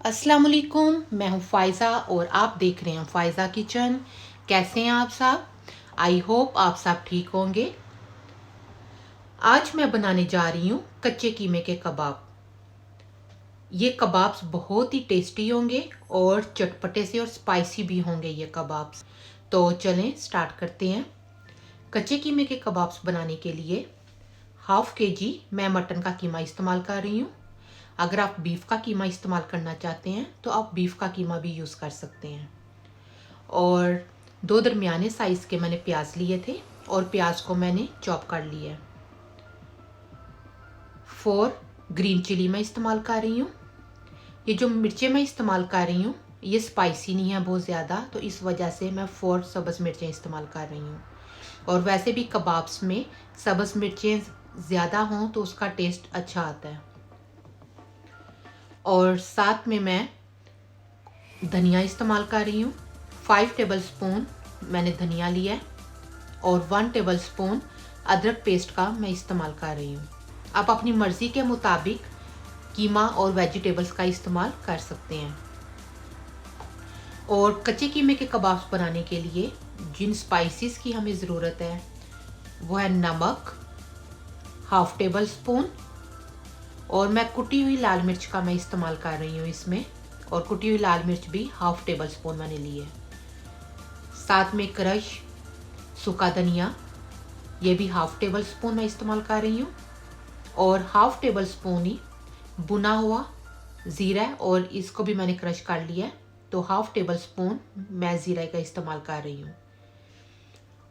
अस्सलाम वालेकुम, मैं हूँ फ़ायज़ा और आप देख रहे हैं फ़ायज़ा किचन। कैसे हैं आप सब? आई होप आप सब ठीक होंगे। आज मैं बनाने जा रही हूँ कच्चे कीमे के कबाब। ये कबाब्स बहुत ही टेस्टी होंगे और चटपटे से और स्पाइसी भी होंगे ये कबाब्स। तो चलें स्टार्ट करते हैं। कच्चे कीमे के कबाब्स बनाने के लिए हाफ़ kg मैं मटन का कीमा इस्तेमाल कर रही हूँ। अगर आप बीफ का कीमा इस्तेमाल करना चाहते हैं तो आप बीफ का कीमा भी यूज़ कर सकते हैं। और 2 दरमियाने साइज़ के मैंने प्याज लिए थे और प्याज को मैंने चॉप कर लिया है। 4 ग्रीन चिली मैं इस्तेमाल कर रही हूँ। ये जो मिर्चें मैं इस्तेमाल कर रही हूँ ये स्पाइसी नहीं है बहुत ज़्यादा, तो इस वजह से मैं 4 सब्ज़ मिर्चें इस्तेमाल कर रही हूँ। और वैसे भी कबाब्स में सब्ज़ मिर्चें ज़्यादा हों तो उसका टेस्ट अच्छा आता है। और साथ में मैं धनिया इस्तेमाल कर रही हूँ। 5 टेबलस्पून मैंने धनिया लिया है और 1 टेबलस्पून अदरक पेस्ट का मैं इस्तेमाल कर रही हूँ। आप अपनी मर्ज़ी के मुताबिक कीमा और वेजिटेबल्स का इस्तेमाल कर सकते हैं। और कच्चे कीमे के कबाब्स बनाने के लिए जिन स्पाइसेस की हमें ज़रूरत है वो है नमक हाफ़ टेबल स्पून, और मैं कुटी हुई लाल मिर्च का मैं इस्तेमाल कर रही हूँ इसमें, और कुटी हुई लाल मिर्च भी हाफ़ टेबल स्पून मैंने ली है। साथ में क्रश सूखा धनिया, ये भी हाफ़ टेबल स्पून मैं इस्तेमाल कर रही हूँ, और हाफ़ टेबल स्पून ही भुना हुआ ज़ीरा, और इसको भी मैंने क्रश कर लिया है, तो हाफ़ टेबल स्पून मैं ज़ीरा का इस्तेमाल कर रही हूँ।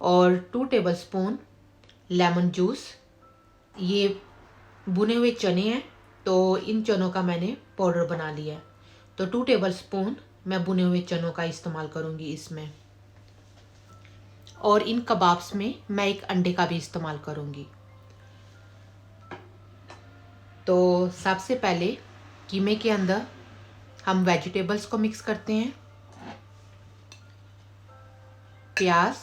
और 2 टेबल स्पून लेमन जूस, ये भुने हुए चने हैं तो इन चनों का मैंने पाउडर बना लिया है, तो 2 टेबल स्पून मैं भुने हुए चनों का इस्तेमाल करूँगी इसमें। और इन कबाब्स में मैं एक अंडे का भी इस्तेमाल करूँगी। तो सबसे पहले कीमे के अंदर हम वेजिटेबल्स को मिक्स करते हैं। प्याज,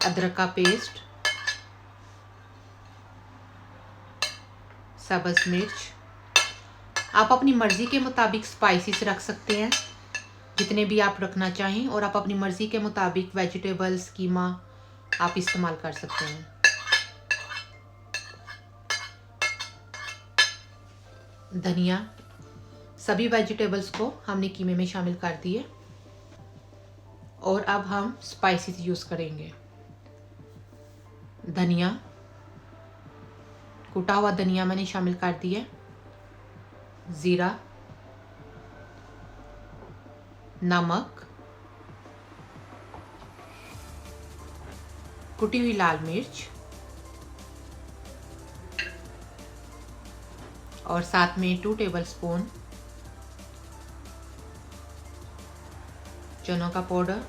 अदरक का पेस्ट, सब्ज़ मिर्च, आप अपनी मर्ज़ी के मुताबिक स्पाइसेस रख सकते हैं जितने भी आप रखना चाहें, और आप अपनी मर्ज़ी के मुताबिक वेजिटेबल्स कीमा आप इस्तेमाल कर सकते हैं। धनिया, सभी वेजिटेबल्स को हमने कीमे में शामिल कर दिए। और अब हम स्पाइसेस यूज़ करेंगे। धनिया, कुटा हुआ धनिया मैंने शामिल कर दिया, ज़ीरा, नमक, कुटी हुई लाल मिर्च, और साथ में 2 टेबलस्पून चनों का पाउडर,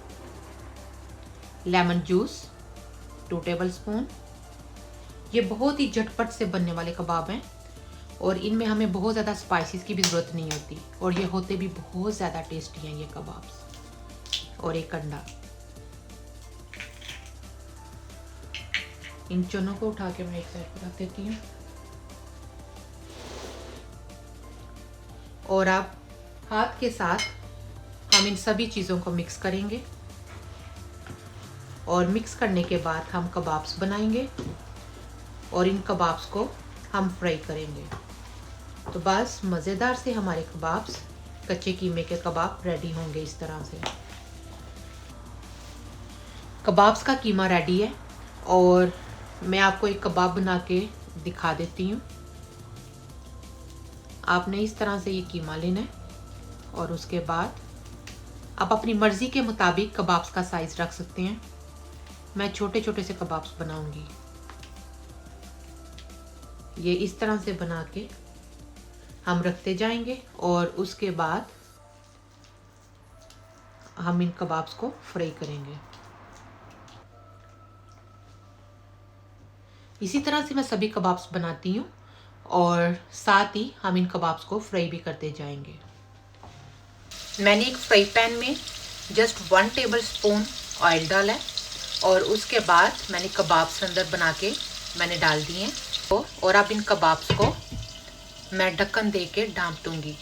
लेमन जूस 2 टेबलस्पून। ये बहुत ही झटपट से बनने वाले कबाब हैं और इनमें हमें बहुत ज़्यादा स्पाइसेस की भी ज़रूरत नहीं होती, और ये होते भी बहुत ज़्यादा टेस्टी हैं ये कबाब्स। और एक अंडा। इन चनों को उठा के मैं एक साइड पर रख देती हूँ। और अब हाथ के साथ हम इन सभी चीज़ों को मिक्स करेंगे, और मिक्स करने के बाद हम कबाब्स बनाएंगे और इन कबाब्स को हम फ्राई करेंगे। तो बस मज़ेदार से हमारे कबाब्स, कच्चे कीमे के कबाब रेडी होंगे इस तरह से। कबाब्स का कीमा रेडी है और मैं आपको एक कबाब बना के दिखा देती हूँ। आपने इस तरह से ये कीमा लेना है और उसके बाद आप अपनी मर्ज़ी के मुताबिक कबाब्स का साइज़ रख सकते हैं। मैं छोटे छोटे से कबाब्स बनाऊंगी। ये इस तरह से बना के हम रखते जाएंगे और उसके बाद हम इन कबाब्स को फ्राई करेंगे। इसी तरह से मैं सभी कबाब्स बनाती हूँ और साथ ही हम इन कबाब्स को फ्राई भी करते जाएंगे। मैंने एक फ्राई पैन में जस्ट 1 टेबलस्पून ऑयल डाला है और उसके बाद मैंने कबाब्स अंदर बना के मैंने डाल दिए हैं। और अब इन कबाब्स को मैं ढक्कन दे के ढाँप दूँगी।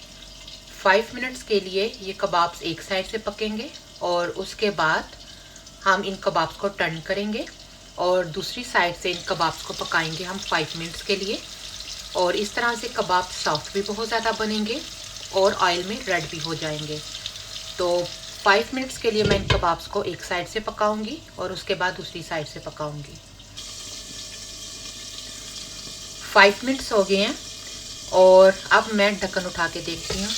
5 मिनट्स के लिए ये कबाब्स एक साइड से पकेंगे और उसके बाद हम इन कबाब्स को टर्न करेंगे और दूसरी साइड से इन कबाब्स को पकाएंगे हम 5 मिनट्स के लिए। और इस तरह से कबाब सॉफ्ट भी बहुत ज़्यादा बनेंगे और ऑयल में रेड भी हो जाएंगे। तो 5 मिनट्स के लिए मैं इन कबाब्स को एक साइड से पकाऊंगी और उसके बाद दूसरी साइड से पकाऊंगी। 5 मिनट्स हो गए हैं और अब मैं ढक्कन उठा के देखती हूँ।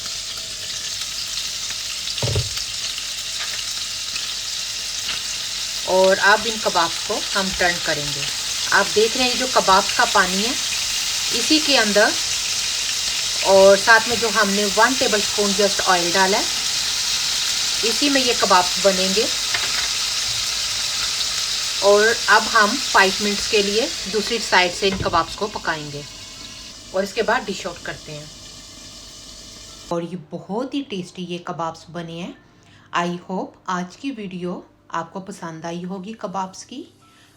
और अब इन कबाब्स को हम टर्न करेंगे। आप देख रहे हैं जो कबाब्स का पानी है इसी के अंदर और साथ में जो हमने 1 टेबलस्पून जस्ट ऑयल डाला है इसी में ये कबाब्स बनेंगे। और अब हम 5 मिनट्स के लिए दूसरी साइड से इन कबाब्स को पकाएंगे और इसके बाद डिश आउट करते हैं। और ये बहुत ही टेस्टी ये कबाब्स बने हैं। आई होप आज की वीडियो आपको पसंद आई होगी कबाब्स की।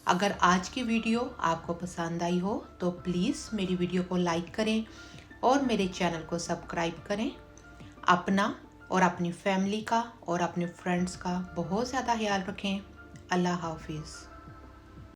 अगर आज की वीडियो आपको पसंद आई हो तो प्लीज़ मेरी वीडियो को लाइक करें और मेरे चैनल को सब्सक्राइब करें। अपना और अपनी फैमिली का और अपने फ्रेंड्स का बहुत ज़्यादा ख्याल रखें। अल्लाह हाफिज़।